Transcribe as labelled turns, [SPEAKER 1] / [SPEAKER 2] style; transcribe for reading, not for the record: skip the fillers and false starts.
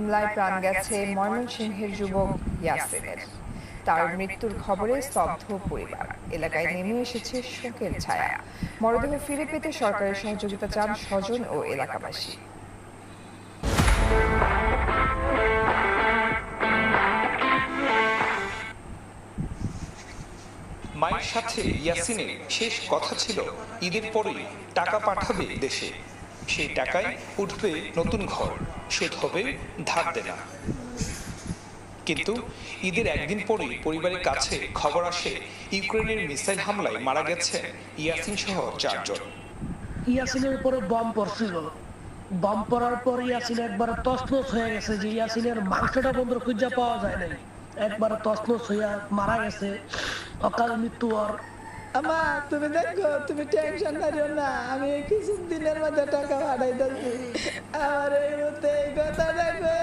[SPEAKER 1] হামলায় প্রাণ গেছে ময়মনসিংহের যুবক ইয়াসিনের। তার মৃত্যুর খবরে স্তব্ধ পরিবার, এলাকায় নেমে এসেছে শোকের ছায়া। মরদেহ ফিরে পেতে সরকারের সহযোগিতা চান স্বজন ও এলাকাবাসী।
[SPEAKER 2] মায়ের সাথে ইয়াসিনের শেষ কথা ছিল ঈদের পরেই টাকা পাঠাবে দেশে, সেই টাকায় উঠবে নতুন ঘর, সুদ হবে ধার দেনা। কিন্তু ঈদের একদিন পরেই পরিবারের কাছে খবর আসে ইউক্রেনের মিসাইল হামলায় মারা গেছে ইয়াসিন সহ 4 জন।
[SPEAKER 3] ইয়াসিনের উপরে বম পড়ছিল, বম পড়ার পর ইয়াসিন একবার তছনছ হয়ে গেছে, যে ইয়াসিনের মাংসটা বন্ধ খুঁজে পাওয়া যায় নাই, একবার তছনছ হইয়া মারা গেছে অকাল মৃত্যু। আর
[SPEAKER 4] আমা তুমি দেখো, তুমি টেনশন করিও না, আমি কিছু দিনের মধ্যে টাকা পাঠাইতেছি। আমার এই মুহূর্তে এই কথা দেখো।